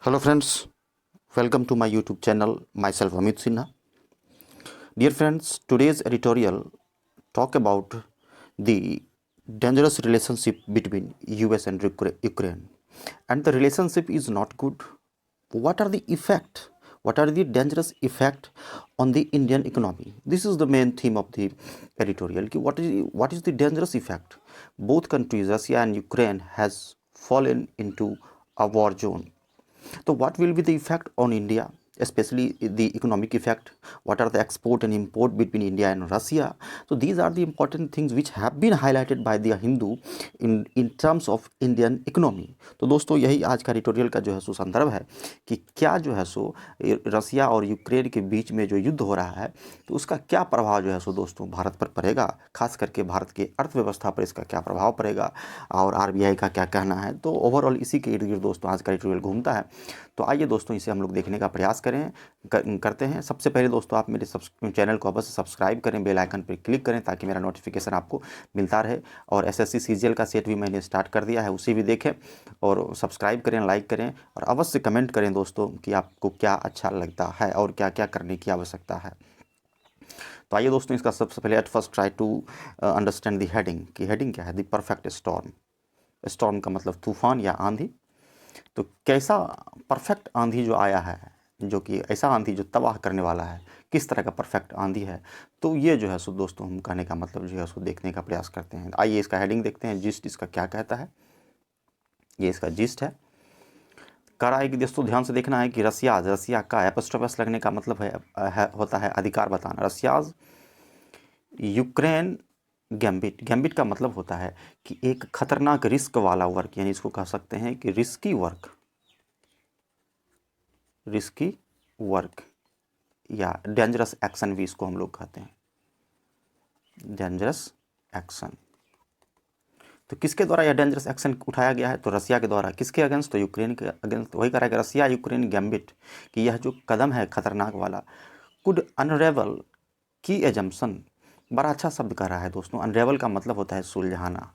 Hello friends, welcome to my YouTube channel. Myself Amit Sinha. Dear friends, today's editorial talk about the dangerous relationship between US and Ukraine. And the relationship is not good. What are the effect? What are the dangerous effect on the Indian economy? This is the main theme of the editorial. What is the dangerous effect? Both countries, Russia and Ukraine, has fallen into a war zone. So what will be the effect on India, especially the economic effect? What are the export and import between India and Russia? So these are the important things which have been highlighted by the Hindu in terms of Indian economy. तो दोस्तों यही आज का editorial का जो है सो संदर्भ है कि क्या जो है सो रसिया और यूक्रेन के बीच में जो युद्ध हो रहा है तो उसका क्या प्रभाव जो है सो दोस्तों भारत पर पड़ेगा, खास करके भारत की अर्थव्यवस्था पर इसका क्या प्रभाव पड़ेगा और आरबीआई का क्या कहना है। तो ओवरऑल इसी के इर्द गिर्द दोस्तों आज का एडिटोरियल घूमता है। तो आइए दोस्तों इसे हम लोग देखने का प्रयास करते हैं। सबसे पहले दोस्तों आप मेरे चैनल को अवश्य सब्सक्राइब करें, बेल आइकन पर क्लिक करें ताकि मेरा नोटिफिकेशन आपको मिलता रहे। और एसएससी सीजीएल का सेट भी मैंने स्टार्ट कर दिया है, उसे भी देखें और सब्सक्राइब करें, लाइक करें और अवश्य कमेंट करें दोस्तों कि आपको क्या अच्छा लगता है और क्या क्या करने की आवश्यकता है। तो आइए दोस्तों इसका सबसे पहले at first try to understand the heading कि हेडिंग क्या है। The perfect storm. स्टॉर्म का मतलब तूफान या आंधी। तो कैसा परफेक्ट आंधी जो आया है, जो कि ऐसा आंधी जो तबाह करने वाला है, किस तरह का परफेक्ट आंधी है। तो ये जो है सो दोस्तों हम कहने का मतलब जो है सो देखने का प्रयास करते हैं। आइए इसका हेडिंग देखते हैं, जिस्ट इसका क्या कहता है। ये इसका जिस्ट है। कह रहा है कि दोस्तों ध्यान से देखना है कि रसिया का एपोस्ट्रोफस लगने का मतलब होता है अधिकार बताना। Russia's Ukraine gambit. गैम्बिट का मतलब होता है कि एक खतरनाक रिस्क वाला वर्क, यानी इसको कह सकते हैं कि रिस्की वर्क या डेंजरस एक्शन भी इसको हम लोग कहते हैं, डेंजरस एक्शन। तो किसके द्वारा यह डेंजरस एक्शन उठाया गया है? तो रसिया के द्वारा। किसके अगेंस्ट? तो यूक्रेन के अगेंस्ट। वही कह रहा है कि रसिया यूक्रेन गैम्बिट कि यह जो कदम है खतरनाक वाला, कुड अनरेवल की एजम्पशन। बड़ा अच्छा शब्द कह रहा है दोस्तों। अनरेवल का मतलब होता है सुलझाना।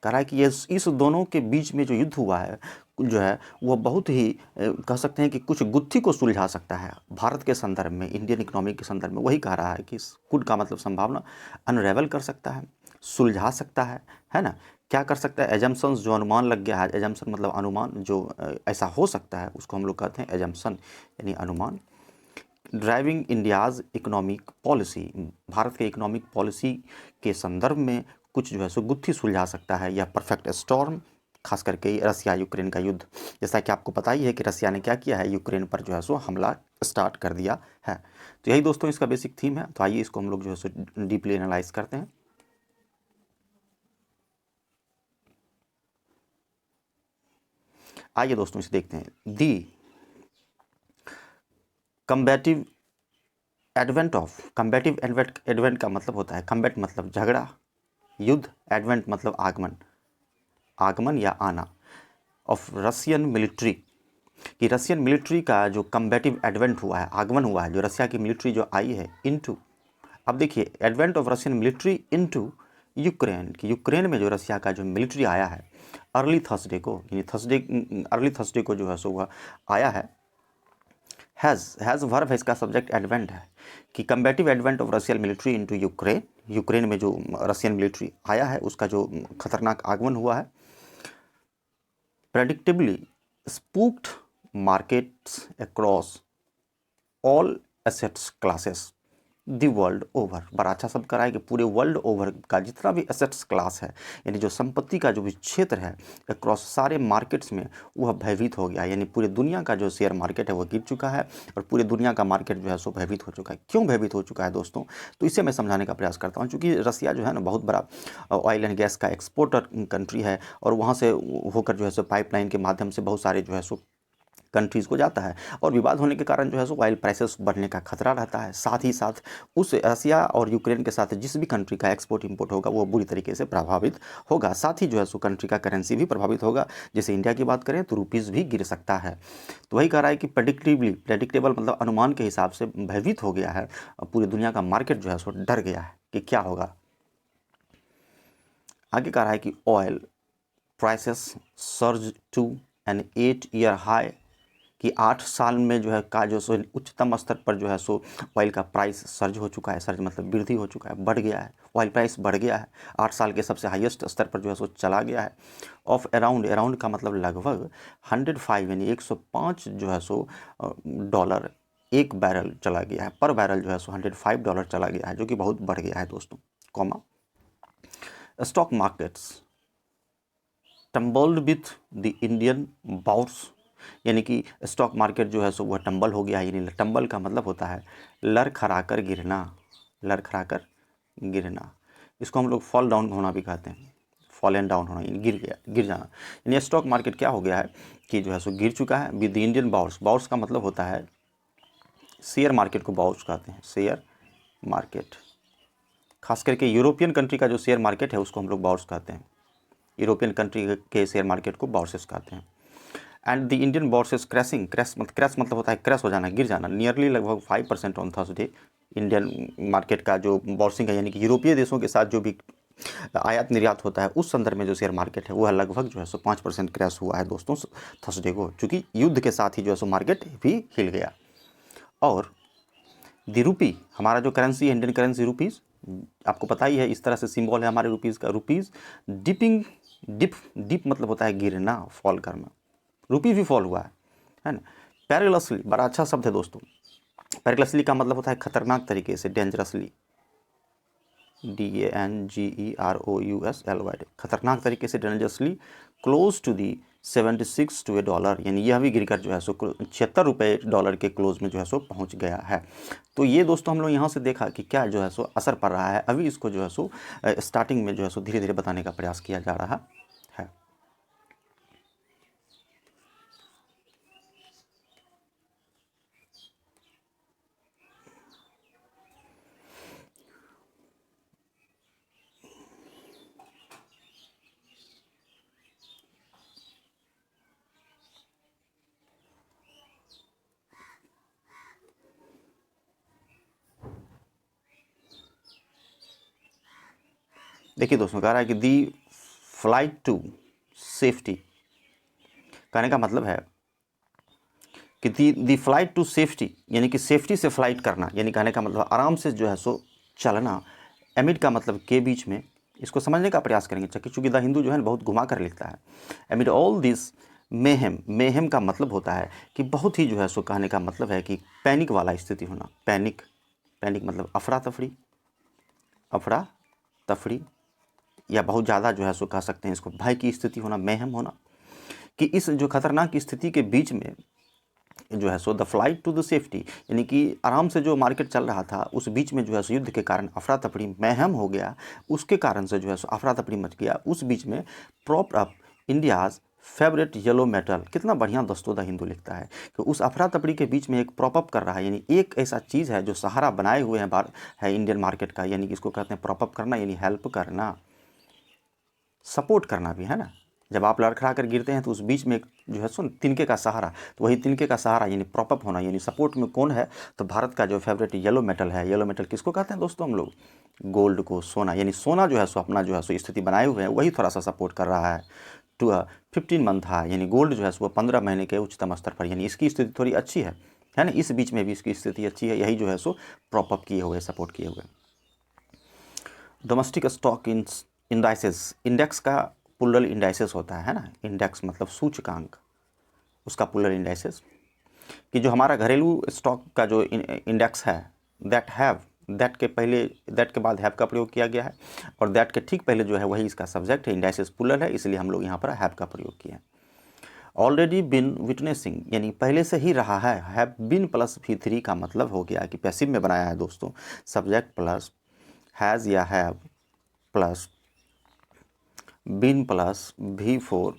कह रहा है कि ये इस दोनों के बीच में जो युद्ध हुआ है जो है वह बहुत ही कह सकते हैं कि कुछ गुत्थी को सुलझा सकता है भारत के संदर्भ में, इंडियन इकोनॉमी के संदर्भ में। वही कह रहा है कि कुड का मतलब संभावना, अनरेवल कर सकता है, सुलझा सकता है ना। क्या कर सकता है? एजम्पशंस, जो अनुमान लग गया है। एजम्पशन मतलब अनुमान, जो ऐसा हो सकता है उसको हम लोग कहते हैं एजम्पशन, यानी अनुमान। Driving India's economic policy. Bharat के इकोनॉमिक पॉलिसी के संदर्भ में कुछ जो है सो गुत्थी सुलझा सकता है यह परफेक्ट स्टॉर्म, खास करके रसिया यूक्रेन का युद्ध। जैसा कि आपको पता ही है कि रसिया ने क्या किया है, यूक्रेन पर जो है सो हमला स्टार्ट कर दिया है। तो यही दोस्तों इसका बेसिक थीम है। तो आइए इसको हम लोग जो है सो डीपली एनालाइज करते हैं। आइए दोस्तों इसे देखते हैं। दी कम्बैटिव एडवेंट का मतलब होता है, कम्बैट मतलब झगड़ा, युद्ध, एडवेंट मतलब आगमन या आना, ऑफ रशियन मिलिट्री। कि रशियन मिलिट्री का जो कम्बैटिव एडवेंट हुआ है, आगमन हुआ है, जो रसिया की मिलिट्री जो आई है इनटू। अब देखिए, advent of Russian military into Ukraine, कि यूक्रेन में जो रसिया का जो मिलिट्री आया है अर्ली थर्सडे को, यानी अर्ली थर्सडे को जो है सो वह आया है। हैज़ वर्ब है, इसका सब्जेक्ट एडवेंट है। कि combative advent of Russian military into Ukraine, Ukraine में जो रशियन मिलिट्री आया है उसका जो खतरनाक आगमन हुआ है। predictably spooked markets across all assets classes the world over. बड़ा अच्छा शब्द करा है कि पूरे वर्ल्ड ओवर का जितना भी एसेट्स क्लास है, यानी जो संपत्ति का जो भी क्षेत्र है अक्रॉस सारे मार्केट्स में, वह भयभीत हो गया। यानी पूरी दुनिया का जो शेयर मार्केट है वह गिर चुका है और पूरी दुनिया का मार्केट जो है सो भयभीत हो चुका है। क्यों भयभीत हो चुका है दोस्तों? तो इसे मैं समझाने का प्रयास करता हूँ। चूँकि रसिया जो है ना बहुत बड़ा ऑयल एंड गैस का एक्सपोर्टर कंट्री है और वहाँ से होकर जो है सो पाइपलाइन के माध्यम से बहुत सारे जो है सो कंट्रीज़ को जाता है और विवाद होने के कारण जो है सो ऑयल प्राइसेस बढ़ने का खतरा रहता है। साथ ही साथ उस रसिया और यूक्रेन के साथ जिस भी कंट्री का एक्सपोर्ट इंपोर्ट होगा वो बुरी तरीके से प्रभावित होगा। साथ ही जो है सो कंट्री का करेंसी भी प्रभावित होगा। जैसे इंडिया की बात करें तो रुपीज़ भी गिर सकता है। तो वही कह रहा है कि प्रेडिक्टेबल मतलब अनुमान के हिसाब से भयभीत हो गया है, पूरी दुनिया का मार्केट जो है सो डर गया है कि क्या होगा। आगे कह रहा है कि oil prices surge to an 8-year high, कि 8 साल में जो है का जो सो उच्चतम स्तर पर जो है सो ऑयल का प्राइस सर्ज हो चुका है। सर्ज मतलब वृद्धि हो चुका है, बढ़ गया है, ऑयल प्राइस बढ़ गया है, 8 साल के सबसे हाईएस्ट स्तर पर जो है सो चला गया है। ऑफ अराउंड, अराउंड का मतलब लगभग 105 यानी 105 जो है सो डॉलर एक बैरल चला गया है, पर बैरल जो है सो $105 चला गया है, जो कि बहुत बढ़ गया है दोस्तों। Comma, stock markets tumbled with the Indian bouts, यानी कि स्टॉक मार्केट जो है सो वह टम्बल हो गया है। यानी टम्बल का मतलब होता है लड़खड़ाकर गिरना, लड़खड़ाकर गिरना। इसको हम लोग फॉल डाउन होना भी कहते हैं, फॉल एंड डाउन होना, यानी गिर गया, गिर जाना। यानी स्टॉक मार्केट क्या हो गया है कि जो है सो गिर चुका है with the Indian bouts. Bouts का मतलब होता है शेयर मार्केट को बाउट्स कहते हैं, शेयर मार्केट। खास करके यूरोपियन कंट्री का जो शेयर मार्केट है उसको हम लोग बाउट्स कहते हैं, यूरोपियन कंट्री के शेयर मार्केट को बाउट्स कहते हैं। And the Indian bouts crashing, crash मतलब होता है क्रैश हो जाना, गिर जाना। नियरली लगभग 5% ऑन थर्सडे। इंडियन मार्केट का जो बाउट्सिंग है, यानी कि यूरोपीय देशों के साथ जो भी आयात निर्यात होता है उस संदर्भ में जो शेयर मार्केट है वह लगभग जो है सो 5% क्रैश हुआ है दोस्तों थर्सडे को, चूँकि युद्ध के साथ ही जो है सो मार्केट भी हिल गया। और द रूपी, हमारा जो करेंसी है इंडियन करेंसी रुपीज़, आपको पता ही है इस तरह से सिंबल है हमारे रुपीज़ का। रुपीज़ डिपिंग, डिप मतलब होता है गिरना, फॉल करना। रुपी भी फॉल हुआ है ना। पैरेलसली, बड़ा अच्छा शब्द है दोस्तों। पैरेलसली का मतलब होता है खतरनाक तरीके से, डेंजरसली, DANGEROUSLY, खतरनाक तरीके से, dangerously close to the 76 to $1, यानी यह भी गिरकर जो है सो 76 रुपये डॉलर के क्लोज में जो है सो पहुंच गया है। तो ये दोस्तों हम लोग यहाँ से देखा कि क्या जो है सो असर पड़ रहा है। अभी इसको जो है सो स्टार्टिंग में जो है सो धीरे धीरे बताने का प्रयास किया जा रहा है। देखिए दोस्तों, कह रहा है कि दी फ्लाइट टू सेफ्टी, कहने का मतलब है कि दी फ्लाइट टू सेफ्टी, यानी कि सेफ्टी से फ्लाइट करना, यानी कहने का मतलब आराम से जो है सो चलना। एमिड का मतलब के बीच में, इसको समझने का प्रयास करेंगे चूँकि द हिंदू जो है बहुत घुमा कर लिखता है। एमिड ऑल दिस मेहम, मेहम का मतलब होता है कि बहुत ही जो है सो कहने का मतलब है कि पैनिक वाला स्थिति होना। पैनिक, पैनिक मतलब अफरा तफरी, अफरा तफरी, या बहुत ज़्यादा जो है सो कह सकते हैं इसको भय की स्थिति होना, मेहम होना। कि इस जो खतरनाक स्थिति के बीच में जो है सो the flight to the safety, यानी कि आराम से जो मार्केट चल रहा था उस बीच में जो है सो युद्ध के कारण अफरा तफरी, मेहम हो गया, उसके कारण से जो है सो अफरा तफरी मच गया। उस बीच में prop up India's favourite yellow metal, कितना बढ़िया दोस्तों द हिंदू लिखता है कि उस अफरा तफरी के बीच में एक प्रॉप अप कर रहा है, यानी एक ऐसा चीज़ है जो सहारा बनाए हुए हैं है इंडियन मार्केट का, यानी कि इसको कहते हैं प्रॉप अप करना, यानी हेल्प करना, सपोर्ट करना भी है ना। जब आप लड़खड़ा कर गिरते हैं तो उस बीच में एक जो है सुन तिनके का सहारा, तो वही तिनके का सहारा यानी प्रॉप अप होना, यानी सपोर्ट में कौन है, तो भारत का जो फेवरेट येलो मेटल है। येलो मेटल किसको कहते हैं दोस्तों हम लोग, गोल्ड को, सोना, यानी सोना जो है सो अपना जो है सो स्थिति बनाए हुए हैं, वही थोड़ा सा सपोर्ट कर रहा है। टू 15 मंथ है, यानी गोल्ड जो है सो 15 महीने के उच्चतम स्तर पर, यानी इसकी स्थिति थोड़ी अच्छी है ना। इस बीच में भी इसकी स्थिति अच्छी है, यही जो है सो प्रॉप अप किए हुए, सपोर्ट किए हुए। डोमेस्टिक स्टॉक इंडाइसेस, इंडेक्स का पुलर इंडाइसेस होता है ना। इंडेक्स मतलब सूचकांक, उसका पुलर इंडाइसेस, कि जो हमारा घरेलू स्टॉक का जो इंडेक्स है, दैट हैव, दैट के पहले, दैट के बाद हैव का प्रयोग किया गया है, और दैट के ठीक पहले जो है वही इसका सब्जेक्ट है। इंडाइसेस पुलर है, इसलिए हम लोग यहाँ पर हैव का प्रयोग किए हैं। ऑलरेडी बिन विटनेसिंग, यानी पहले से ही रहा है। हैव बिन प्लस V3 का मतलब हो गया कि पैसिव में बनाया है दोस्तों, सब्जेक्ट प्लस हैज़ या have plus been plus V4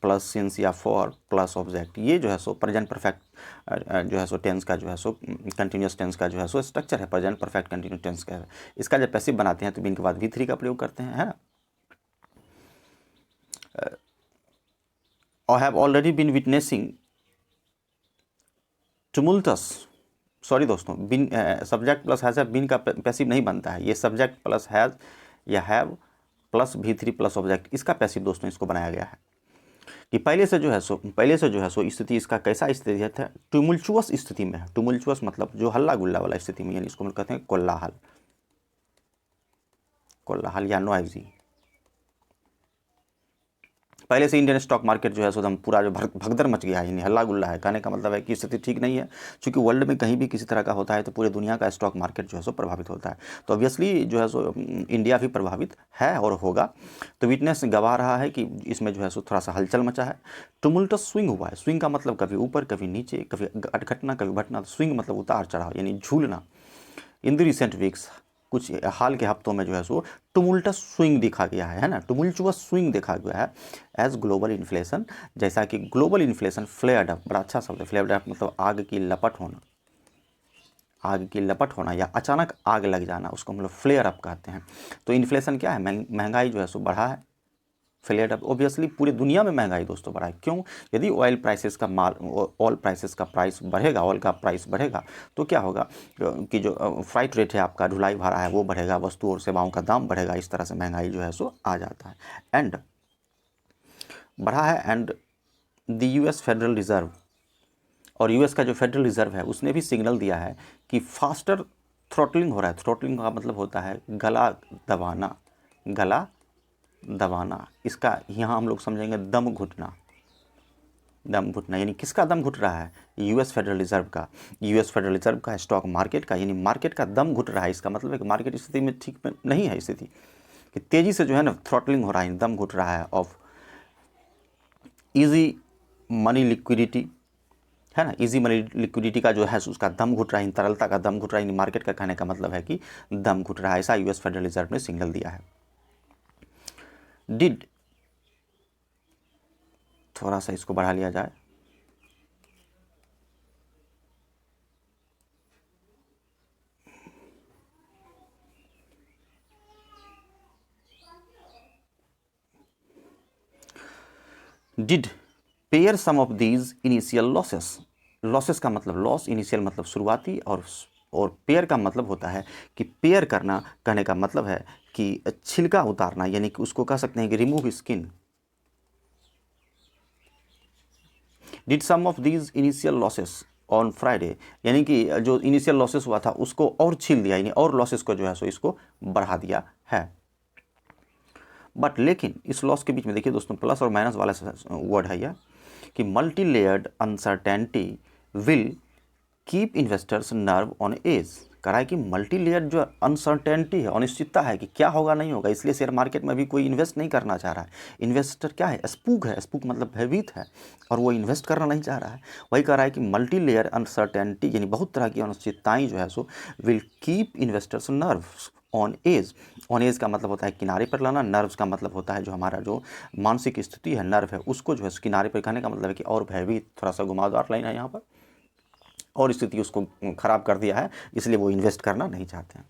plus since या फॉर प्लस ऑब्जेक्ट। ये जो है सो प्रेजेंट परफेक्ट जो है सो टेंस का जो है सो कंटिन्यूस टेंस का जो है सो स्ट्रक्चर है, प्रेजेंट परफेक्ट कंटिन्यूस टेंस का है। इसका जब पैसिव बनाते हैं तो बिन के बाद V3 का प्रयोग करते हैं, है ना। और have already been witnessing tumultuous, sorry दोस्तों, been subject plus has, been का पैसिव नहीं बनता है, ये सब्जेक्ट प्लस हैज़ या have plus V3 plus object, इसका पैसिव दोस्तों इसको बनाया गया है। कि पहले से जो है सो स्थिति इसका कैसा स्थिति है, टुमुल्चुअस स्थिति में है। टुमुल्चुअस मतलब जो हल्ला गुल्ला वाला स्थिति में, यानी इसको हम कहते हैं कोलाहल, कोलाहल या नॉइजी। पहले से इंडियन स्टॉक मार्केट जो है सो एकदम पूरा जो भगदड़ मच गया है, यानी हल्ला गुल्ला है। कहने का मतलब है कि स्थिति ठीक नहीं है, क्योंकि वर्ल्ड में कहीं भी किसी तरह का होता है तो पूरे दुनिया का स्टॉक मार्केट जो है सो प्रभावित होता है। तो ऑब्वियसली जो है सो इंडिया भी प्रभावित है और होगा। तो विटनेस गवाह रहा है कि इसमें जो है सो थोड़ा सा हलचल मचा है, टुमुल्टस स्विंग हुआ है। स्विंग का मतलब कभी ऊपर कभी नीचे, कभी घटना कभी घटना। स्विंग मतलब उतार चढ़ाव यानी झूलना। इन द रिसेंट वीक्स, कुछ हाल के हफ्तों में जो है सो टुमुल्टस स्विंग दिखा गया है ना, टुमुल्चुअस स्विंग देखा गया है एज ग्लोबल इन्फ्लेशन। जैसा कि ग्लोबल इन्फ्लेशन फ्लेयर्ड अप, बड़ा अच्छा शब्द है फ्लेयर्ड अप, मतलब आग की लपट होना, आग की लपट होना या अचानक आग लग जाना, उसको हम लोग फ्लेयर अप कहते हैं। तो इन्फ्लेशन क्या है, महंगाई जो है सो बढ़ा है, फ्लेयर्ड अप। ऑब्वियसली पूरी दुनिया में महंगाई दोस्तों बढ़ा है। क्यों? यदि ऑयल प्राइसेस का ऑयल प्राइसेस का प्राइस बढ़ेगा, ऑयल का प्राइस बढ़ेगा तो क्या होगा कि जो फ्राइट रेट है आपका, ढुलाई भाड़ा है, वो बढ़ेगा, वस्तु और सेवाओं का दाम बढ़ेगा। इस तरह से महंगाई जो है सो आ जाता है एंड बढ़ा है। And the US federal reserve, और यूएस का जो फेडरल रिजर्व है उसने भी सिग्नल दिया है कि फास्टर थ्रोटलिंग हो रहा है। थ्रोटलिंग का मतलब होता है गला दबाना, गला दबाना। इसका यहाँ हम लोग समझेंगे दम घुटना। दम घुटना यानी किसका दम घुट रहा है? यूएस फेडरल रिजर्व का। यूएस फेडरल रिजर्व का, स्टॉक मार्केट का, यानी मार्केट का दम घुट रहा है। इसका मतलब है कि मार्केट स्थिति में ठीक नहीं है स्थिति, कि तेज़ी से जो है ना थ्रॉटलिंग हो रहा है, दम घुट रहा है ऑफ इजी मनी लिक्विडिटी, है ना। इजी मनी लिक्विडिटी का जो है उसका दम घुट रहा है, तरलता का दम घुट रहा है। यानी मार्केट का कहने का मतलब है कि दम घुट रहा है, ऐसा यूएस फेडरल रिजर्व ने सिग्नल दिया है। डिड, थोड़ा सा इसको बढ़ा लिया जाए, did pare some of these initial losses. Losses का मतलब लॉस, इनिशियल मतलब शुरुआती, और पेयर का मतलब होता है कि पेयर करना। कहने का मतलब है कि छिलका उतारना, यानी कि उसको कह सकते हैं कि remove skin. Did some of these initial losses on Friday, यानी कि जो इनिशियल लॉसेस हुआ था उसको और छील दिया, यानी और लॉसेस को जो है सो इसको बढ़ा दिया है। बट लेकिन इस लॉस के बीच में देखिए दोस्तों, प्लस और माइनस वाला वर्ड है यह, कि multi layered uncertainty will keep investors nerve on edge. कह रहा है कि मल्टी लेयर जो अनसर्टेनिटी है, अनिश्चितता है कि क्या होगा नहीं होगा, इसलिए शेयर मार्केट में भी कोई इन्वेस्ट नहीं करना चाह रहा है। इन्वेस्टर क्या है? स्पूक है। स्पूक मतलब भयभीत है और वो इन्वेस्ट करना नहीं चाह रहा है। वही कह रहा है कि मल्टी लेयर अनसर्टेनिटी यानी बहुत तरह की अनिश्चितताएँ जो है सो will keep investors nerves on edge. On edge का मतलब होता है किनारे पर लाना, नर्व्स का मतलब होता है जो हमारा जो मानसिक स्थिति है, नर्व है, उसको जो है किनारे पर कहने का मतलब है कि और भयभीत, थोड़ा सा घुमावदार लाइन है यहाँ पर, और स्थिति उसको ख़राब कर दिया है, इसलिए वो इन्वेस्ट करना नहीं चाहते हैं।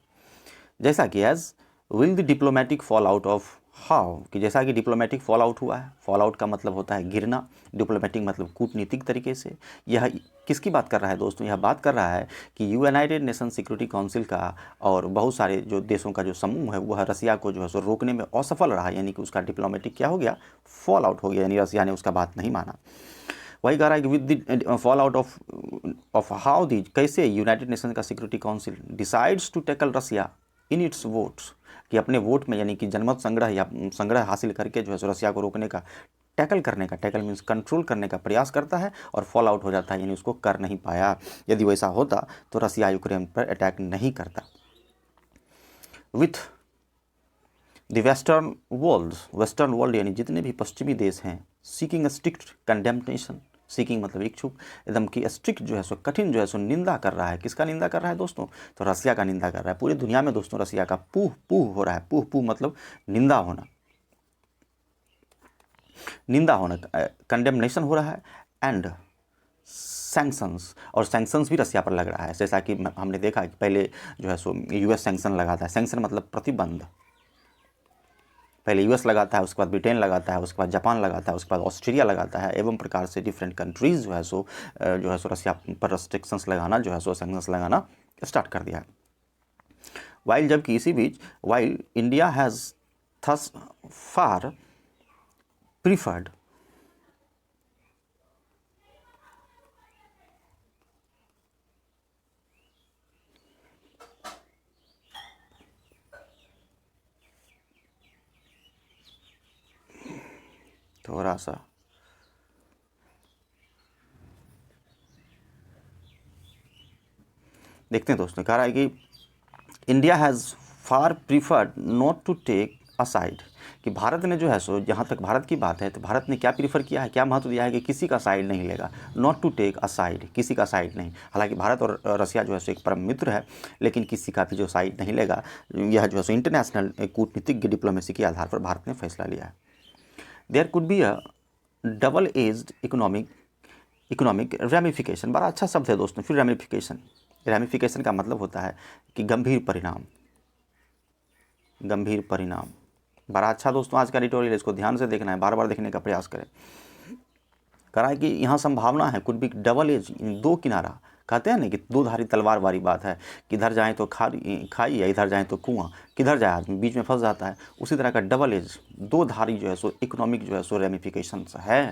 जैसा कि as will the diplomatic fallout of how, कि जैसा कि डिप्लोमेटिक फॉल आउट हुआ है। फॉल आउट का मतलब होता है गिरना, डिप्लोमेटिक मतलब कूटनीतिक तरीके से। यह किसकी बात कर रहा है दोस्तों? यह बात कर रहा है कि यूनाइटेड नेशन सिक्योरिटी काउंसिल का और बहुत सारे जो देशों का जो समूह है वह रसिया को जो है सो रोकने में असफल रहा, यानी कि उसका डिप्लोमेटिक क्या हो गया? फॉल आउट हो गया, यानी रसिया ने उसका बात नहीं माना। वही कह रहा है कि with the fallout of how the, कैसे यूनाइटेड नेशन का security council decides to tackle Russia in its votes, कि अपने वोट में यानी कि जनमत संग्रह या संग्रह हासिल करके जो है रसिया को रोकने का, टैकल करने का, टैकल मीन्स कंट्रोल करने का प्रयास करता है और फॉल आउट हो जाता है, यानी उसको कर नहीं पाया। यदि वैसा होता तो रसिया यूक्रेन पर अटैक नहीं करता। विथ द वेस्टर्न वर्ल्ड यानी जितने भी पश्चिमी देश हैं, सीकिंग स्ट्रिक्ट कंडेम्नेशन, सीकिंग मतलब इच्छुक, एकदम की स्ट्रिक्ट जो है सो कठिन जो है सो निंदा कर रहा है। किसका निंदा कर रहा है दोस्तों? तो रसिया का निंदा कर रहा है। पूरी दुनिया में दोस्तों रसिया का पूह पूह हो रहा है। पूह पूह मतलब निंदा होना, निंदा होना, कंडेमनेशन हो रहा है। एंड सैंक्शंस, और सैंक्शंस भी रसिया पर लग रहा है। जैसा कि हमने देखा कि पहले जो है सो यूएस सैंक्शन लगाता है। सैंक्शन मतलब प्रतिबंध। पहले यूएस लगाता है, उसके बाद ब्रिटेन लगाता है, उसके बाद जापान लगाता है, उसके बाद ऑस्ट्रेलिया लगाता है, एवं प्रकार से डिफरेंट कंट्रीज़ जो है सो रसिया पर रेस्ट्रिक्शंस लगाना, जो है सो सैंक्शंस लगाना स्टार्ट कर दिया है। वाइल, जबकि इसी बीच while India has thus far preferred, थोड़ा सा देखते हैं दोस्तों। कह रहा है कि India has far preferred not to take aside, कि भारत ने जो है सो, जहाँ तक भारत की बात है तो भारत ने क्या प्रीफर किया है, क्या महत्व दिया है कि किसी का साइड नहीं लेगा। नॉट टू टेक असाइड, किसी का साइड नहीं। हालांकि भारत और रसिया जो है सो एक परम मित्र है, लेकिन किसी का भी जो साइड नहीं लेगा, यह जो है सो इंटरनेशनल कूटनीतिक डिप्लोमेसी के आधार पर भारत ने फैसला लिया है। There could be a double edged economic ramification, बड़ा अच्छा शब्द है दोस्तों। फिर रेमिफिकेशन का मतलब होता है कि गंभीर परिणाम। बड़ा अच्छा दोस्तों आज का एडिटोरियल, इसको ध्यान से देखना है, बार बार देखने का प्रयास करें। करा है कि यहाँ संभावना है, कुड बी डबल एज, दो किनारा। कहते हैं ना कि दो धारी तलवार वाली बात है, किधर जाएं तो खाई या इधर जाएं तो कुआं, किधर जाए आदमी बीच में फंस जाता है। उसी तरह का डबल एज, दो धारी जो है सो इकोनॉमिक जो है सो रेमिफिकेशंस है,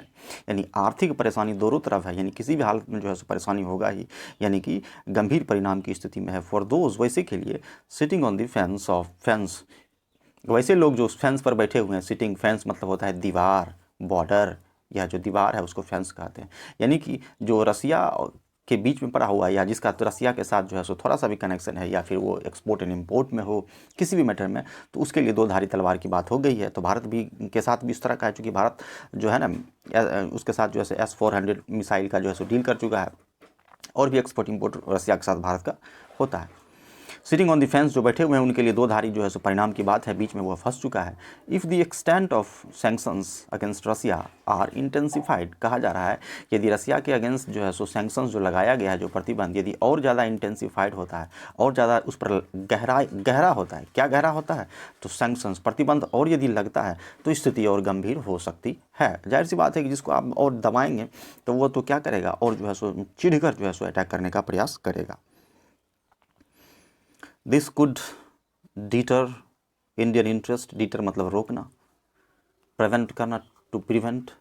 यानी आर्थिक परेशानी दोनों तरफ है, यानी किसी भी हालत में जो है सो परेशानी होगा ही, यानी कि गंभीर परिणाम की स्थिति में है। फॉर दोज, वैसे के लिए, सिटिंग ऑन द फेंस, वैसे लोग जो फेंस पर बैठे हुए हैं। सिटिंग, फेंस मतलब होता है दीवार, बॉर्डर, या जो दीवार है उसको फेंस कहते हैं। यानी कि जो रसिया के बीच में पड़ा हुआ है, या जिसका तो रसिया के साथ जो है सो थोड़ा सा भी कनेक्शन है, या फिर वो एक्सपोर्ट एंड इम्पोर्ट में हो, किसी भी मैटर में, तो उसके लिए दो धारी तलवार की बात हो गई है। तो भारत भी के साथ भी इस तरह का है, चूँकि भारत जो है ना उसके साथ जो है S-400 मिसाइल का जो है सो डील कर चुका है, और भी एक्सपोर्ट इम्पोर्ट रसिया के साथ भारत का होता है। सिटिंग ऑन द फेंस, जो बैठे हुए हैं उनके लिए दो धारी जो है सो परिणाम की बात है, बीच में वो फंस चुका है। If the extent of sanctions against Russia are intensified, कहा जा रहा है कि यदि रसिया के अगेंस्ट जो है सो सैंक्शंस जो लगाया गया है, जो प्रतिबंध, यदि और ज़्यादा इंटेंसिफाइड होता है, और ज़्यादा उस पर गहरा होता है। क्या गहरा होता है? तो सैंक्शंस, प्रतिबंध और यदि लगता है तो स्थिति और गंभीर हो सकती है। जाहिर सी बात है कि जिसको आप और दबाएंगे तो वो तो क्या करेगा, और जो है सो चिढ़कर जो है सो अटैक करने का प्रयास करेगा। This could deter Indian interest, deter मतलब रोकना, प्रिवेंट करना, टू प्रिवेंट,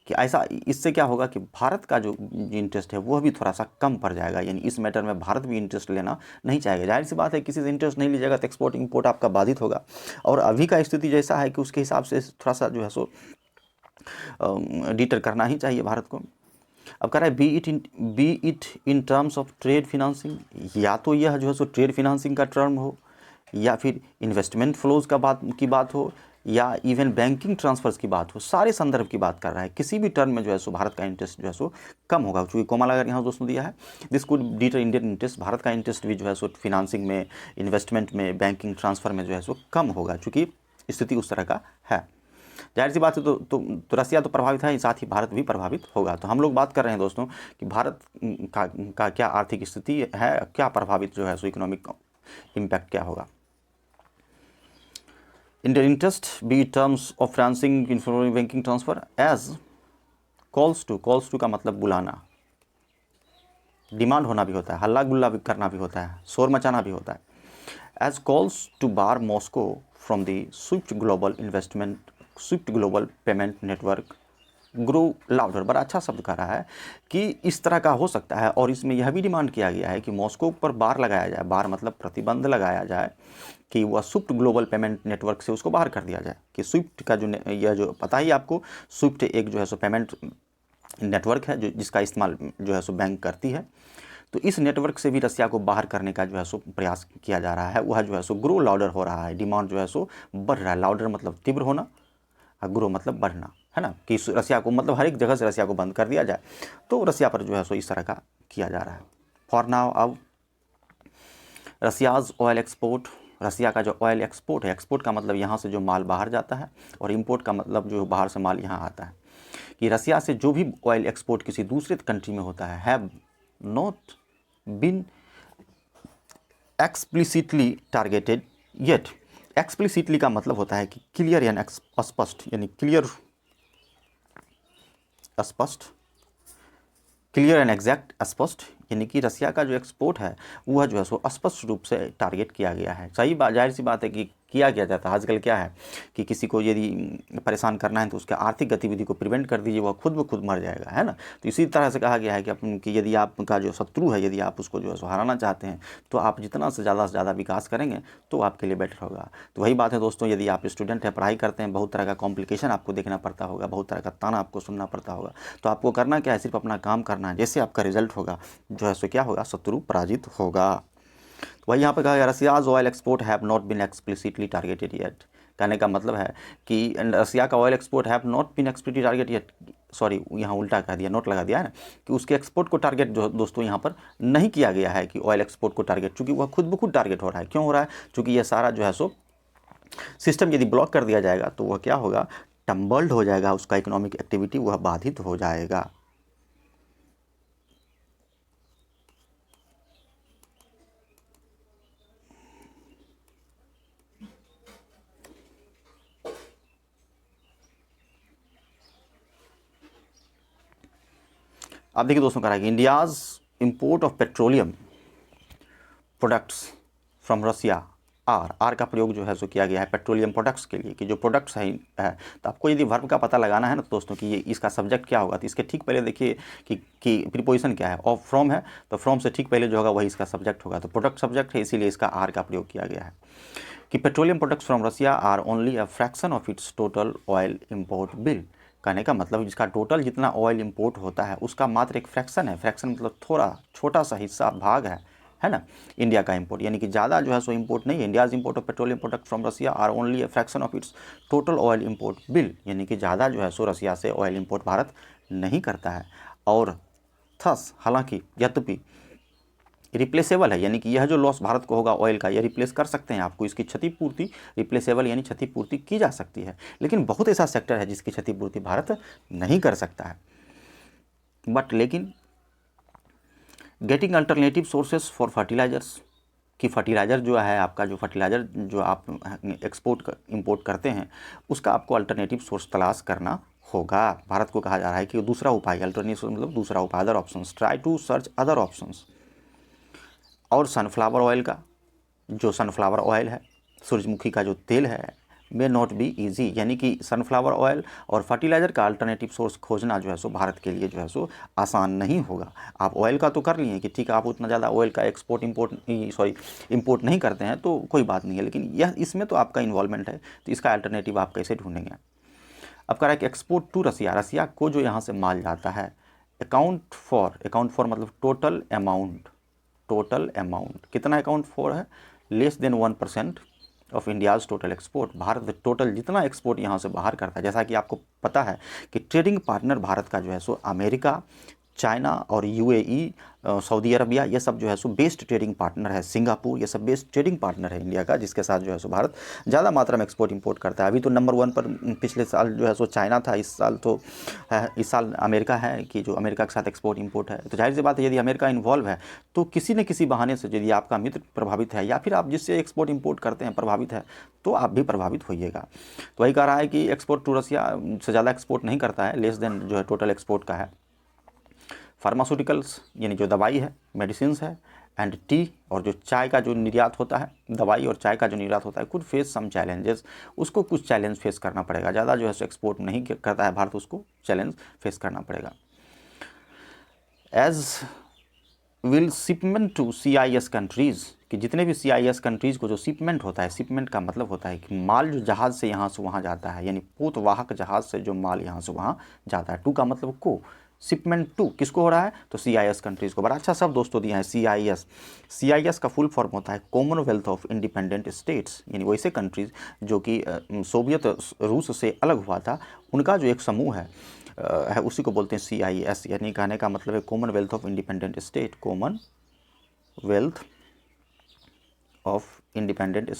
कि ऐसा, इससे क्या होगा कि भारत का जो इंटरेस्ट है वह भी थोड़ा सा कम पड़ जाएगा। यानी इस मैटर में भारत भी इंटरेस्ट लेना नहीं चाहेगा। जाहिर सी बात है, किसी से इंटरेस्ट नहीं लीजिएगा तो एक्सपोर्ट इंपोर्ट आपका बाधित होगा। और अभी का स्थिति जैसा है कि उसके हिसाब से थोड़ा सा जो है सो डिटर करना ही चाहिए भारत को। अब कह रहा है B it in terms of trade financing, या तो यह जो है सो ट्रेड फिनांसिंग का टर्म हो, या फिर इन्वेस्टमेंट फ्लोज की बात हो, या इवन बैंकिंग ट्रांसफर्स की बात हो, सारे संदर्भ की बात कर रहा है। किसी भी टर्म में जो है सो भारत का इंटरेस्ट जो है सो कम होगा, क्योंकि कोमल अगर यहाँ दोस्तों दिया है, this could deter Indian interest, Bharat का इंटरेस्ट भी जो है सो फिनांसिंग में, इन्वेस्टमेंट में, बैंकिंग ट्रांसफर में जो है सो कम होगा, चूँकि स्थिति उस तरह का है। जाहिर सी बात है, तो रसिया तो प्रभावित है, साथ ही भारत भी प्रभावित होगा। तो हम लोग बात कर रहे हैं दोस्तों कि भारत का क्या आर्थिक स्थिति है, क्या प्रभावित जो है सो इकोनॉमिक इम्पैक्ट क्या होगा। Indian interest be terms of financing, banking transfer, as calls to का मतलब बुलाना, डिमांड होना भी होता है, हल्ला गुल्ला भी करना भी होता है, शोर मचाना भी होता है। As calls to bar Moscow from the SWIFT global payment network grow louder, बड़ा अच्छा शब्द कह रहा है कि इस तरह का हो सकता है। और इसमें यह भी डिमांड किया गया है कि मॉस्को पर बार लगाया जाए, बार मतलब प्रतिबंध लगाया जाए, कि वह स्विफ्ट ग्लोबल पेमेंट नेटवर्क से उसको बाहर कर दिया जाए। कि स्विफ्ट का जो यह जो पता ही आपको, स्विफ्ट एक जो है सो पेमेंट नेटवर्क है जो जिसका इस्तेमाल जो है सो बैंक करती है। तो इस नेटवर्क से भी रसिया को बाहर करने का जो है सो प्रयास किया जा रहा है। वह जो है सो ग्रो लाउडर हो रहा है, डिमांड जो है सो बढ़ रहा है। लाउडर मतलब तीव्र होना, और ग्रो मतलब बढ़ना, है ना, कि रसिया को मतलब हर एक जगह से रसिया को बंद कर दिया जाए। तो रसिया पर जो है सो इस तरह का किया जा रहा है। फॉर नाउ, अब रसियाज ऑयल एक्सपोर्ट, रसिया का जो ऑयल एक्सपोर्ट है, एक्सपोर्ट का मतलब यहाँ से जो माल बाहर जाता है, और इम्पोर्ट का मतलब जो बाहर से माल यहाँ आता है। कि रसिया से जो भी ऑयल एक्सपोर्ट किसी दूसरे कंट्री में होता है, have not been explicitly targeted yet. Explicitly का मतलब होता है कि क्लियर यानी स्पष्ट, यानी क्लियर, स्पष्ट, क्लियर एंड एग्जैक्ट, स्पष्ट, यानी कि रसिया का जो एक्सपोर्ट है वह जो है सो स्पष्ट रूप से टारगेट किया गया है। सही बात, जाहिर सी बात है कि किया जाता है। आजकल क्या है कि किसी को यदि परेशान करना है तो उसके आर्थिक गतिविधि को प्रिवेंट कर दीजिए, वह खुद ब खुद मर जाएगा, है ना। तो इसी तरह से कहा गया है कि यदि आपका जो शत्रु है, यदि आप उसको जो है सो हराना चाहते हैं तो आप जितना से ज़्यादा विकास करेंगे तो आपके लिए बेटर होगा। तो वही बात है दोस्तों, यदि आप स्टूडेंट हैं, पढ़ाई करते हैं, बहुत तरह का कॉम्प्लिकेशन आपको देखना पड़ता होगा, बहुत तरह का ताना आपको सुनना पड़ता होगा, तो आपको करना क्या है, सिर्फ अपना काम करना है। जैसे आपका रिजल्ट होगा जो है सो क्या होगा, शत्रु पराजित होगा। वही यहाँ पे कहा गया, Russia's oil export have not been explicitly targeted yet. कहने का मतलब है कि रसिया का oil export have not been explicitly target yet, sorry यहाँ उल्टा कह दिया, नोट लगा दिया है ना, कि उसके एक्सपोर्ट को टारगेट जो दोस्तों यहाँ पर नहीं किया गया है कि ऑयल एक्सपोर्ट को टारगेट, चूँकि वह खुद ब खुद टारगेट हो रहा है। क्यों हो रहा है? चूँकि यह सारा जो है सो सिस्टम यदि ब्लॉक कर दिया जाएगा तो वह क्या होगा, टम्बल्ड हो जाएगा, उसका इकोनॉमिक एक्टिविटी वह बाधित हो जाएगा। अब देखिए दोस्तों, कह रहा है कि India's import of petroleum products from Russia are का प्रयोग जो है सो किया गया है पेट्रोलियम प्रोडक्ट्स के लिए, कि जो प्रोडक्ट्स है। तो आपको यदि वर्ब का पता लगाना है ना दोस्तों कि ये इसका सब्जेक्ट क्या होगा, तो इसके ठीक पहले देखिए कि प्रीपोजिशन क्या है, ऑफ फ्रॉम है, तो फ्रॉम से ठीक पहले जो होगा वही इसका सब्जेक्ट होगा। तो प्रोडक्ट सब्जेक्ट है, इसीलिए इसका आर का प्रयोग किया गया है। कि petroleum products from Russia are only a fraction of its total oil import bill. कहने का मतलब जिसका टोटल जितना ऑयल इंपोर्ट होता है उसका मात्र एक फ्रैक्शन है। फ्रैक्शन मतलब थोड़ा छोटा सा हिस्सा, भाग है ना, इंडिया का इंपोर्ट, यानी कि ज़्यादा जो है सो इंपोर्ट नहीं है। India's import of petroleum product from Russia are only a fraction of its total oil import bill, यानी कि ज़्यादा जो है सो रसिया से ऑयल इंपोर्ट भारत नहीं करता है। और थस हालांकि यद्यपि रिप्लेसेबल है, यानी कि यह जो लॉस भारत को होगा ऑयल का, यह रिप्लेस कर सकते हैं आपको, इसकी क्षतिपूर्ति रिप्लेसेबल यानी क्षतिपूर्ति की जा सकती है। लेकिन बहुत ऐसा सेक्टर है जिसकी क्षतिपूर्ति भारत नहीं कर सकता है। लेकिन getting alternative sources for fertilizers, कि फर्टिलाइज़र जो है आपका, जो फर्टिलाइज़र जो आप इंपोर्ट करते हैं उसका आपको अल्टरनेटिव सोर्स तलाश करना होगा। भारत को कहा जा रहा है कि दूसरा उपाय, अल्टरनेटिव मतलब दूसरा उपाय, other options, try to search other options. और सनफ्लावर ऑयल का, जो सनफ्लावर ऑयल है, सूरजमुखी का जो तेल है, मे नॉट बी ईजी, यानी कि सनफ्लावर ऑयल और फर्टिलाइज़र का अल्टरनेटिव सोर्स खोजना जो है सो भारत के लिए जो है सो आसान नहीं होगा। आप ऑयल का तो कर लिए कि ठीक है, आप उतना ज़्यादा ऑयल का इंपोर्ट नहीं करते हैं तो कोई बात नहीं है, लेकिन यह इसमें तो आपका इन्वॉल्वमेंट है, तो इसका अल्टरनेटिव आप कैसे ढूंढेंगे। अब कह रहा है कि एक्सपोर्ट टू रसिया, रसिया को जो यहाँ से माल जाता है, अकाउंट फॉर मतलब टोटल अमाउंट, कितना अकाउंट फॉर है, less than 1% of India's total export. Bharat total जितना एक्सपोर्ट यहाँ से बाहर करता है, जैसा कि आपको पता है कि ट्रेडिंग पार्टनर भारत का जो है सो अमेरिका, चाइना और यूएई, सऊदी अरबिया, ये सब जो है सो बेस्ट ट्रेडिंग पार्टनर है। सिंगापुर, ये सब बेस्ट ट्रेडिंग पार्टनर है इंडिया का, जिसके साथ जो है सो भारत ज़्यादा मात्रा में एक्सपोर्ट इंपोर्ट करता है। अभी तो नंबर 1 पर पिछले साल जो है सो चाइना था, इस साल अमेरिका है, कि जो अमेरिका के साथ एक्सपोर्ट इंपोर्ट है। तो जाहिर सी बात है, यदि अमेरिका इन्वॉल्व है तो किसी न किसी बहाने से यदि आपका मित्र प्रभावित है या फिर आप जिससे एक्सपोर्ट इंपोर्ट करते हैं प्रभावित है, तो आप भी प्रभावित होइएगा। तो वही कह रहा है कि एक्सपोर्ट टू रसिया से ज़्यादा एक्सपोर्ट नहीं करता है, लेस देन जो है टोटल एक्सपोर्ट का है। फार्मास्यूटिकल्स यानी जो दवाई है, मेडिसिन्स है, एंड टी, और जो चाय का जो निर्यात होता है, दवाई और चाय का जो निर्यात होता है, कुड फेस सम चैलेंजेस, उसको कुछ चैलेंज फेस करना पड़ेगा। ज़्यादा जो है एक्सपोर्ट नहीं करता है भारत, उसको चैलेंज फेस करना पड़ेगा। As well shipment to CIS countries, कि जितने भी CIS कंट्रीज़ को जो शिपमेंट होता है, शिपमेंट का मतलब होता है कि माल जो जहाज़ से यहाँ से वहाँ जाता है, यानी पोतवाहक जहाज़ से जो माल यहाँ से वहाँ जाता है। टू का मतलब को, शिपमेंट टू किसको हो रहा है, तो CIS कंट्रीज़ को। बड़ा अच्छा सब दोस्तों दिया है CIS का फुल फॉर्म होता है कॉमनवेल्थ ऑफ इंडिपेंडेंट स्टेट्स, यानी वैसे कंट्रीज़ जो कि सोवियत रूस से अलग हुआ था, उनका जो एक समूह है उसी को बोलते हैं CIS, यानी कहने का मतलब है Commonwealth of independent state, Commonwealth of independent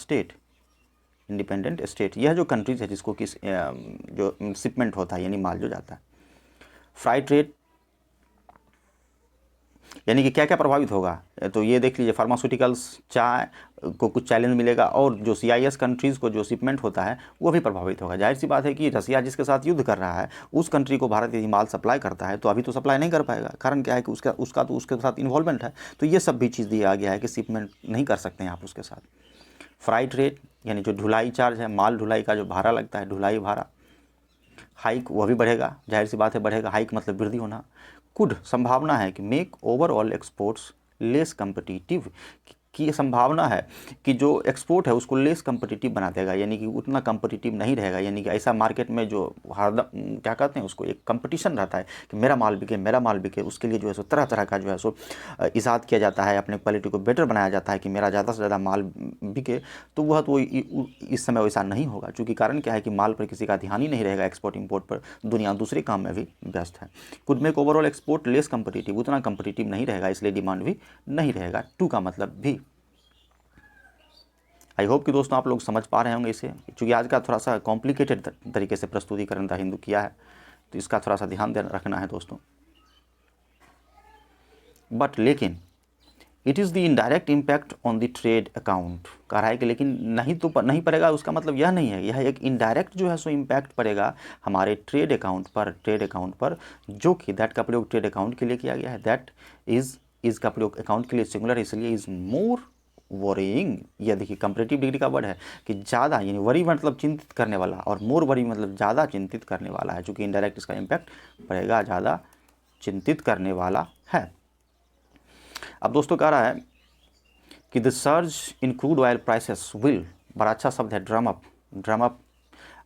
state, यह जो कंट्रीज़ है जिसको किस जो शिपमेंट होता है, यानी माल जो जाता है। फ्राइट रेट, यानी कि क्या क्या प्रभावित होगा, तो ये देख लीजिए, फार्मास्यूटिकल्स, चाय को कुछ चैलेंज मिलेगा, और जो CIS कंट्रीज़ को जो शिपमेंट होता है वो भी प्रभावित होगा। जाहिर सी बात है कि रसिया जिसके साथ युद्ध कर रहा है उस कंट्री को भारत यदि माल सप्लाई करता है तो अभी तो सप्लाई नहीं कर पाएगा। कारण क्या है कि उसका तो उसके साथ इन्वॉल्वमेंट है। तो ये सब भी चीज़ दिया गया है कि शिपमेंट नहीं कर सकते हैं आप उसके साथ। फ्राइट रेट यानी जो ढुलाई चार्ज है, माल ढुलाई का जो भाड़ा लगता है, ढुलाई भाड़ा हाइक, वह भी बढ़ेगा। जाहिर सी बात है बढ़ेगा, हाइक मतलब वृद्धि होना। कुड संभावना है कि make overall exports less competitive, की संभावना है कि जो एक्सपोर्ट है उसको लेस कम्पिटिटिव बना देगा, यानी कि उतना कम्पिटिटिव नहीं रहेगा। यानी कि ऐसा मार्केट में जो हरदम क्या कहते हैं उसको, एक कंपटीशन रहता है कि मेरा माल बिके, मेरा माल बिके, उसके लिए जो है सो तरह तरह का जो है सो इजाद किया जाता है, अपने क्वालिटी को बेटर बनाया जाता है कि मेरा ज़्यादा से ज़्यादा माल बिके। तो वह तो इस समय वैसा नहीं होगा, क्योंकि कारण क्या है कि माल पर किसी का ध्यान ही नहीं रहेगा, एक्सपोर्ट इम्पोर्ट पर दुनिया दूसरे काम में भी व्यस्त है। Could make overall export less competitive, उतना कम्पिटिटिव नहीं रहेगा, इसलिए डिमांड भी नहीं रहेगा। टू का मतलब भी। आई होप कि दोस्तों आप लोग समझ पा रहे होंगे इसे, क्योंकि आज का थोड़ा सा कॉम्प्लिकेटेड तरीके से प्रस्तुतिकरण द हिंदू किया है, तो इसका थोड़ा सा ध्यान रखना है दोस्तों। बट लेकिन it is the indirect impact on the trade account, कह रहा है कि लेकिन नहीं पड़ेगा, उसका मतलब यह नहीं है, यह एक इनडायरेक्ट जो है सो इम्पैक्ट पड़ेगा हमारे ट्रेड अकाउंट पर, जो कि दैट का प्रयोग ट्रेड अकाउंट के लिए किया गया है। दैट इज़ का प्रयोग अकाउंट के लिए सिंगुलर, इसलिए इज़ मोर वरीइंग। यह देखिए कंपैरेटिव डिग्री का वर्ड है कि ज़्यादा, यानी वरी मतलब चिंतित करने वाला, और मोर वरी मतलब ज़्यादा चिंतित करने वाला है, चूँकि इनडायरेक्ट इसका इम्पैक्ट पड़ेगा, ज़्यादा चिंतित करने वाला है। अब दोस्तों कह रहा है कि the surge in crude oil prices will, बड़ा अच्छा शब्द है, ड्रम अप।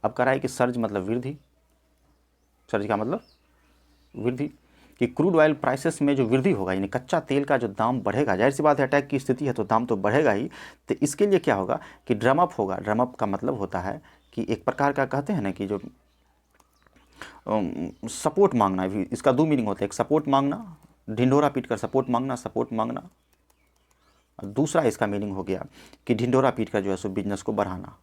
अब कह रहा है कि सर्ज मतलब वृद्धि, सर्ज का मतलब वृद्धि, कि क्रूड ऑयल प्राइसेस में जो वृद्धि होगा, यानी कच्चा तेल का जो दाम बढ़ेगा, जाहिर सी बात है अटैक की स्थिति है तो दाम तो बढ़ेगा ही। तो इसके लिए क्या होगा कि ड्रम अप होगा। ड्रम अप का मतलब होता है कि एक प्रकार का कहते हैं ना कि जो सपोर्ट मांगना, भी इसका दो मीनिंग होता है, एक सपोर्ट मांगना, ढिंढोरा पीट कर सपोर्ट मांगना, दूसरा इसका मीनिंग हो गया कि ढिंढोरा पीट कर जो है सो बिजनेस को बढ़ाना,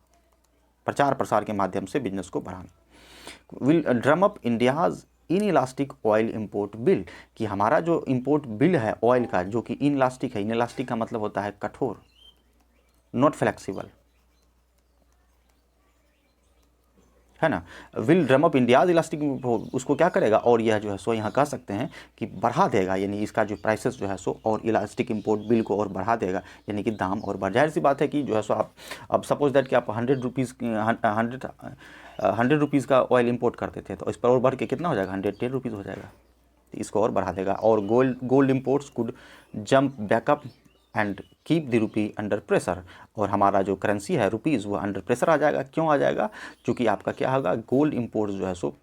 प्रचार प्रसार के माध्यम से बिजनेस को बढ़ाना। Will drum up India's in elastic oil import bill, कि हमारा जो इम्पोर्ट बिल है ऑयल का, जो कि इन इलास्टिक है, इन इलास्टिक का मतलब होता है कठोर, नॉट फ्लेक्सिबल, है ना। Will drum up India's elastic, उसको क्या करेगा, और यह जो है सो यहाँ कह सकते हैं कि बढ़ा देगा, यानी इसका जो प्राइसेस जो है सो और इलास्टिक इम्पोर्ट बिल को और बढ़ा देगा, यानी कि दाम और बढ़। जाहिर सी बात है कि जो है सो आप अब सपोज दैट कि आप 100 रुपीज़ का ऑयल इंपोर्ट करते थे, तो इस पर और बढ़ के कितना हो जाएगा, 110 रुपीज़ हो जाएगा, तो इसको और बढ़ा देगा। और gold imports could jump backup and keep the rupee under pressure, और हमारा जो करेंसी है रुपीज़ वो अंडर प्रेशर आ जाएगा। क्यों आ जाएगा, क्योंकि आपका क्या होगा, गोल्ड इम्पोर्ट्स जो है सो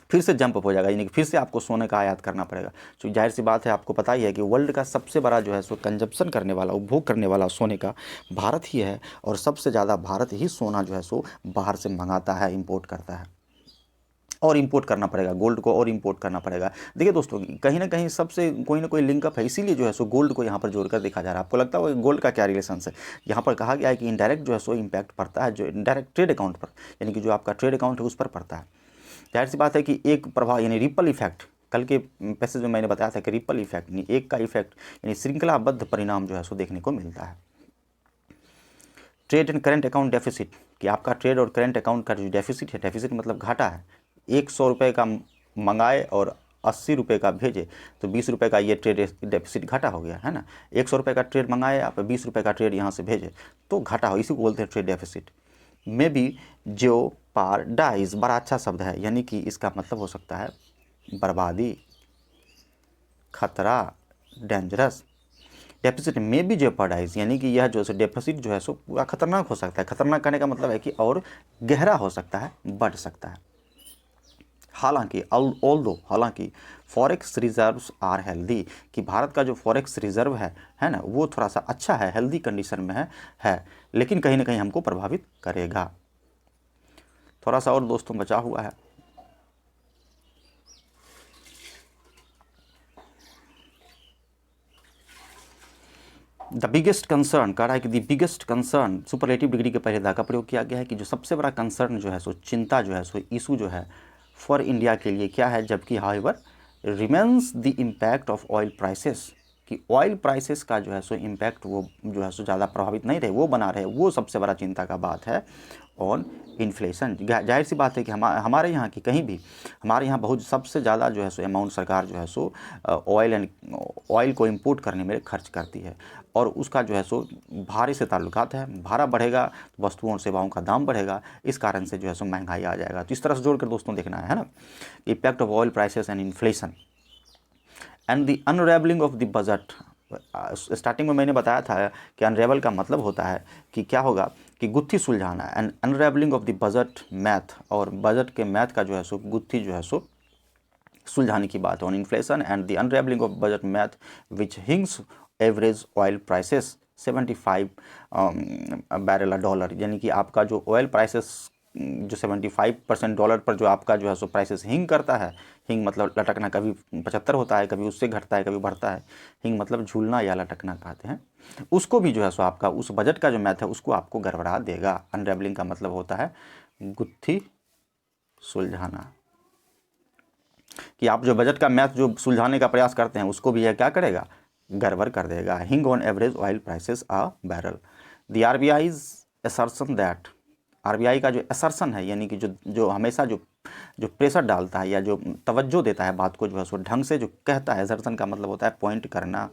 फिर से जंप अप हो जाएगा, यानी कि फिर से आपको सोने का आयात करना पड़ेगा। तो जाहिर सी बात है, आपको पता ही है कि वर्ल्ड का सबसे बड़ा जो है सो कंजप्शन करने वाला, उपभोग करने वाला सोने का भारत ही है, और सबसे ज़्यादा भारत ही सोना जो है सो बाहर से मंगाता है, इंपोर्ट करता है, और इंपोर्ट करना पड़ेगा गोल्ड को, और इंपोर्ट करना पड़ेगा। देखिए दोस्तों, कहीं ना कहीं सबसे कोई ना कोई लिंकअप है, इसीलिए जो है सो गोल्ड को यहाँ पर जोड़कर देखा जा रहा है। आपको लगता है गोल्ड का क्या रिलेशन है, यहाँ पर कहा गया है कि इनडायरेक्ट जो है सो इम्पैक्ट पड़ता है जो इनडायरेक्ट ट्रेड अकाउंट पर, यानी कि जो आपका ट्रेड अकाउंट है उस पर पड़ता है। जाहिर सी बात है कि एक प्रभाव, यानी रिपल इफेक्ट, कल के पैसेज में मैंने बताया था कि रिपल इफेक्ट, यानी एक का इफेक्ट, यानी श्रृंखलाबद्ध परिणाम जो है सो देखने को मिलता है। Trade and current account deficit, कि आपका ट्रेड और करेंट अकाउंट का जो डेफिसिट है, डेफिसिट मतलब घाटा है, 100 रुपये का मंगाए और 80 रुपये का भेजे, तो 20 रुपये का ये ट्रेड डेफिसिट घाटा हो गया, है ना। 100 रुपये का ट्रेड मंगाए आप, 20 रुपये का ट्रेड यहाँ से भेजे, तो घाटा हो, इसी को बोलते हैं ट्रेड डेफिसिट। मे बी जो पार डाइज, बड़ा अच्छा शब्द है, यानी कि इसका मतलब हो सकता है बर्बादी, खतरा, डेंजरस। डेफिसिट में भी जेपर्डाइज, यानी कि यह जो डेफिसिट जो है सो पूरा खतरनाक हो सकता है। खतरनाक करने का मतलब है कि और गहरा हो सकता है, बढ़ सकता है। हालांकि हालांकि फॉरेक्स रिजर्व्स आर हेल्दी, कि भारत का जो फॉरेक्स रिजर्व है ना, वो थोड़ा सा अच्छा है, हेल्दी कंडीशन में है, लेकिन कहीं ना कहीं हमको प्रभावित करेगा। थोड़ा सा और दोस्तों बचा हुआ है। द बिगेस्ट कंसर्न, कह रहा है कि the biggest concern, superlative degree के पहले दा का प्रयोग किया गया है, कि जो सबसे बड़ा कंसर्न जो है सो चिंता जो है सो इशू जो है फॉर इंडिया के लिए क्या है, जबकि however remains the impact of oil prices, कि ऑयल प्राइसेस का जो है सो इम्पैक्ट वो जो है सो ज़्यादा प्रभावित नहीं रहे, वो बना रहे, वो सबसे बड़ा चिंता का बात है ऑन इन्फ्लेशन। जाहिर सी बात है कि हमारे यहाँ की कहीं भी, हमारे यहाँ बहुत सबसे ज़्यादा जो है सो अमाउंट सरकार जो है सो ऑयल को इंपोर्ट करने में खर्च करती है, और उसका जो है सो भाड़े से ताल्लुकात है। भाड़ा बढ़ेगा तो वस्तुओं और सेवाओं का दाम बढ़ेगा, इस कारण से जो है सो महंगाई आ जाएगा। तो इस तरह से जोड़कर दोस्तों देखना है ना, impact of oil prices and inflation and the unravelling of the budget. Starting में मैंने बताया था कि अनरेवल का मतलब होता है कि क्या होगा, कि गुत्थी सुलझाना, and unravelling of the budget math, और बजट के मैथ का जो है सो गुत्थी जो है सो सुलझाने की बात है। On inflation and the unravelling of budget math which हिंग्स average oil prices 75 barrel $, यानी कि आपका जो ऑयल प्राइसेस जो 75% डॉलर पर जो आपका जो है सो प्राइसेस हिंग करता है, हिंग मतलब लटकना, कभी 75 होता है, कभी उससे घटता है, कभी बढ़ता है, हिंग मतलब झूलना या लटकना कहते हैं, उसको भी जो है सो आपका उस बजट का जो मैथ है उसको आपको गड़बड़ा देगा। अनरेवलिंग का मतलब होता है गुत्थी सुलझाना, कि आप जो बजट का मैथ जो सुलझाने का प्रयास करते हैं उसको भी यह क्या करेगा, गड़बड़ कर देगा। Hinge on average oil prices a barrel. The RBI's assertion that, RBI का जो असर्शन है, यानी कि जो हमेशा जो प्रेशर डालता है या जो तवज्जो देता है बात को जो है सो ढंग से जो कहता है, असर्शन का मतलब होता है पॉइंट करना।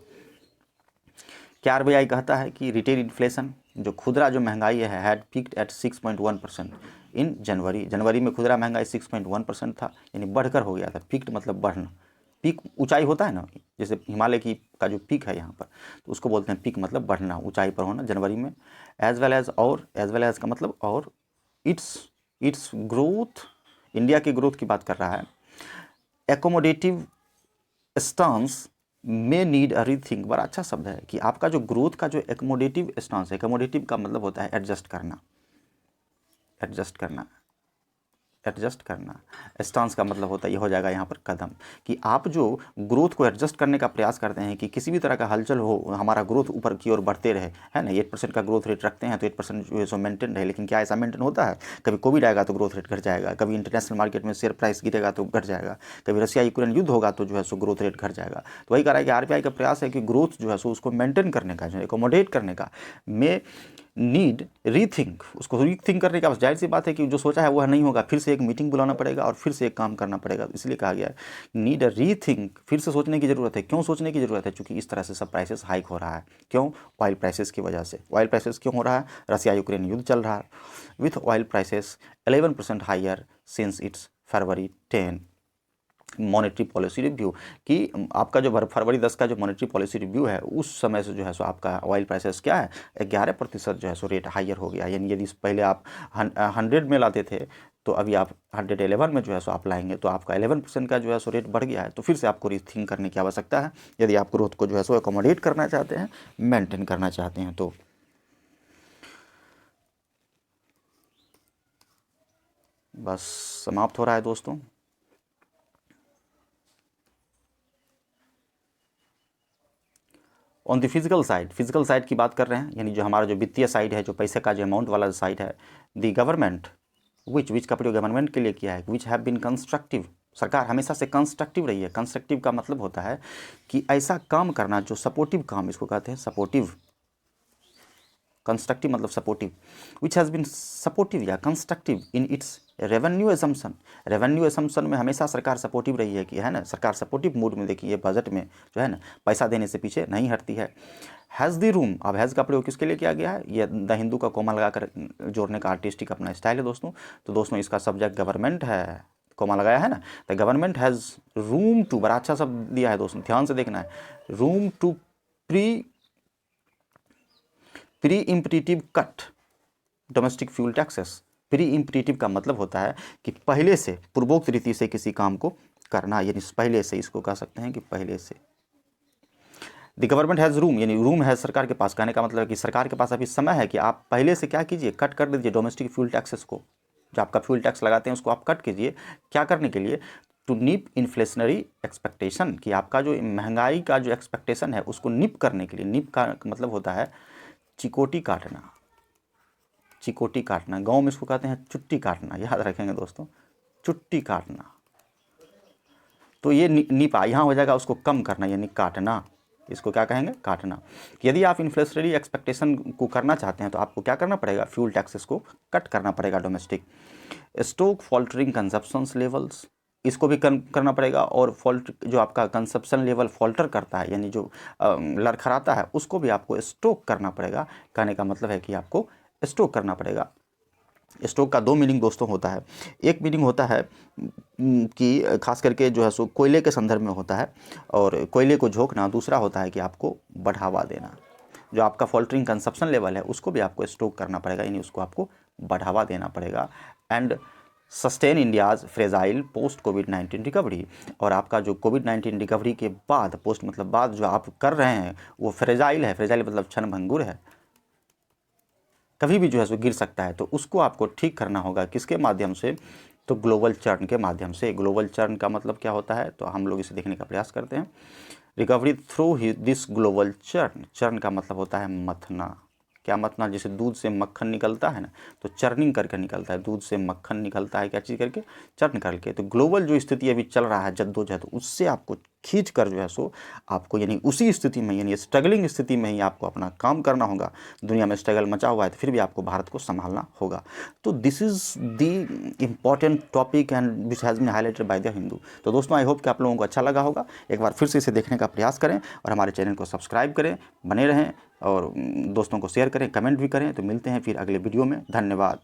क्या आरबीआई कहता है कि रिटेल इन्फ्लेशन, जो खुदरा जो महंगाई है, हैड पीक्ड एट 6.1% इन जनवरी में खुदरा महंगाई 6.1% था, यानी बढ़कर हो गया था। पीक्ड मतलब बढ़ना, पीक ऊंचाई होता है ना, जैसे हिमालय की का जो पीक है यहाँ पर, तो उसको बोलते हैं पीक, मतलब बढ़ना, ऊंचाई पर होना जनवरी में। एज वेल एज का मतलब और, इट्स ग्रोथ, इंडिया की ग्रोथ की बात कर रहा है। Accommodative stance may need a rethink, बड़ा अच्छा शब्द है कि आपका जो ग्रोथ का जो एकोमोडेटिव स्टांस है, एकोमोडेटिव का मतलब होता है एडजस्ट करना, एडजस्ट करना, एडजस्ट करना। स्टांस का मतलब होता है, ये हो जाएगा यहाँ पर कदम, कि आप जो ग्रोथ को एडजस्ट करने का प्रयास करते हैं कि किसी भी तरह का हलचल हो, हमारा ग्रोथ ऊपर की ओर बढ़ते रहे, है ना। 8% का ग्रोथ रेट रखते हैं तो 8% जो है सो मेंटेन रहे, लेकिन क्या ऐसा मेंटेन होता है? कभी कोविड आएगा तो ग्रोथ रेट घट जाएगा, कभी इंटरनेशनल मार्केट में शेयर प्राइस गिरेगा तो घट जाएगा, कभी रशिया यूक्रेन युद्ध होगा तो जो है सो ग्रोथ रेट घट जाएगा। तो वही कह रहा है कि आरबीआई का प्रयास है कि ग्रोथ जो है सो उसको मेंटेन करने का, जो एकोमोडेट करने का, में नीड रीथिंक, उसको रीथिंक करने का। जाहिर सी बात है कि जो सोचा है वह नहीं होगा, फिर से एक मीटिंग बुलाना पड़ेगा और फिर से एक काम करना पड़ेगा। इसलिए कहा गया है नीड अ रीथिंक, फिर से सोचने की ज़रूरत है। क्यों सोचने की ज़रूरत है? क्योंकि इस तरह से सब प्राइसेस हाइक हो रहा है। क्यों? ऑयल प्राइसेस की वजह से। ऑयल प्राइसेस क्यों हो रहा है? रसिया यूक्रेन युद्ध चल रहा है। With oil prices 11% higher since it's February 10 monetary policy review, कि आपका जो फरवरी 10 का जो मॉनेटरी पॉलिसी रिव्यू है, उस समय से जो है सो आपका ऑयल प्राइसेस क्या है, 11% जो है सो रेट हाइयर हो गया। यानी यदि पहले आप 100 में लाते थे तो अभी आप 111 में जो है सो आप लाएंगे, तो आपका 11% का जो है सो रेट बढ़ गया है। तो फिर से आपको रीथिंक करने की आवश्यकता है, यदि आप ग्रोथ को जो है सो एकोमोडेट करना चाहते हैं, मेंटेन करना चाहते हैं। तो बस समाप्त हो रहा है दोस्तों। ऑन द फिजिकल साइड की बात कर रहे हैं, यानी जो हमारा जो वित्तीय साइड है, जो पैसे का जो अमाउंट वाला साइड है। द गवर्नमेंट विच का प्रयोग गवर्नमेंट के लिए किया है, विच हैव बीन कंस्ट्रक्टिव, सरकार हमेशा से कंस्ट्रक्टिव रही है। कंस्ट्रक्टिव का मतलब होता है कि ऐसा काम करना जो सपोर्टिव काम, इसको कहते हैं सपोर्टिव। कंस्ट्रक्टिव मतलब supportive, which has been supportive या constructive in its revenue assumption. Revenue assumption में हमेशा सरकार सपोर्टिव रही है, कि है ना, सरकार सपोर्टिव मूड में, देखिए ये बजट में जो है ना, पैसा देने से पीछे नहीं हटती है। हैज़ द रूम, अब हैज़ का प्रयोग किसके लिए किया गया है? ये द हिंदू का कोमा लगाकर जोड़ने का आर्टिस्टिक अपना स्टाइल है दोस्तों। तो दोस्तों इसका सब्जेक्ट गवर्नमेंट है, कोमा लगाया है ना, तो गवर्नमेंट हैज़ रूम टू, बड़ा अच्छा शब्द दिया है दोस्तों, ध्यान से देखना है। Room to preemptive cut domestic fuel taxes. Preemptive का मतलब होता है कि पहले से, पूर्वोक्त रीति से किसी काम को करना, यानी पहले से, इसको कह सकते हैं कि पहले से। द गवर्नमेंट हैज़ रूम, यानी रूम है सरकार के पास, कहने का मतलब है कि सरकार के पास अभी समय है कि आप पहले से क्या कीजिए, कट कर दीजिए डोमेस्टिक फ्यूल टैक्सेस को। जो आपका फ्यूल टैक्स लगाते हैं उसको आप कट कीजिए। क्या करने के लिए? टू निप इन्फ्लेशनरी एक्सपेक्टेशन, कि आपका जो महंगाई का जो एक्सपेक्टेशन है उसको निप करने के लिए। निप का मतलब होता है चिकोटी काटना, चिकोटी काटना। गांव में इसको कहते हैं चुट्टी काटना, याद रखेंगे दोस्तों, चुट्टी काटना। तो ये निपा यहाँ हो जाएगा, उसको कम करना यानी काटना। इसको क्या कहेंगे, काटना। यदि आप इन्फ्लेशनरी एक्सपेक्टेशन को करना चाहते हैं तो आपको क्या करना पड़ेगा, फ्यूल टैक्सेस को कट करना पड़ेगा domestic. Stock faltering consumptions levels, इसको भी करना पड़ेगा। और फॉल्ट जो आपका कंजप्शन लेवल फॉल्टर करता है, यानी जो लड़खड़ाता है, उसको भी आपको स्टॉक करना पड़ेगा। कहने का मतलब है कि आपको स्टॉक करना पड़ेगा। स्टॉक का दो मीनिंग दोस्तों होता है। एक मीनिंग होता है कि खास करके जो है सो कोयले के संदर्भ में होता है, और कोयले को झोंकना। दूसरा होता है कि आपको बढ़ावा देना। जो आपका फॉल्टरिंग कंजप्शन लेवल है उसको भी आपको स्टॉक करना पड़ेगा, यानी उसको आपको बढ़ावा देना पड़ेगा। And sustain India's fragile post covid recovery, और आपका जो कोविड-19 रिकवरी के बाद, पोस्ट मतलब बाद जो आप कर रहे हैं वो फ्रेजाइल है। फ्रेजाइल मतलब क्षणभंगुर है, कभी भी जो है सो गिर सकता है। तो उसको आपको ठीक करना होगा किसके माध्यम से, तो ग्लोबल चर्न के माध्यम से। ग्लोबल चर्न का मतलब क्या होता है, तो हम लोग इसे देखने का प्रयास करते हैं। Recovery through this global churn, churn का मतलब होता है मथना। क्या मथना, जैसे दूध से मक्खन निकलता है ना, तो चर्निंग करके निकलता है। दूध से मक्खन निकलता है क्या चीज़ करके, चर्न करके। तो ग्लोबल जो स्थिति अभी चल रहा है जद्दोजहद, उससे आपको खींच कर जो है सो आपको, यानी उसी स्थिति में, यानी स्ट्रगलिंग स्थिति में ही आपको अपना काम करना होगा। दुनिया में स्ट्रगल मचा हुआ है तो फिर भी आपको भारत को संभालना होगा। तो this is the important topic and which has been highlighted by the Hindu. तो दोस्तों आई होप कि आप लोगों को अच्छा लगा होगा। एक बार फिर से इसे देखने का प्रयास करें और हमारे चैनल को सब्सक्राइब करें, बने रहें और दोस्तों को शेयर करें, कमेंट भी करें। तो मिलते हैं फिर अगले वीडियो में। धन्यवाद।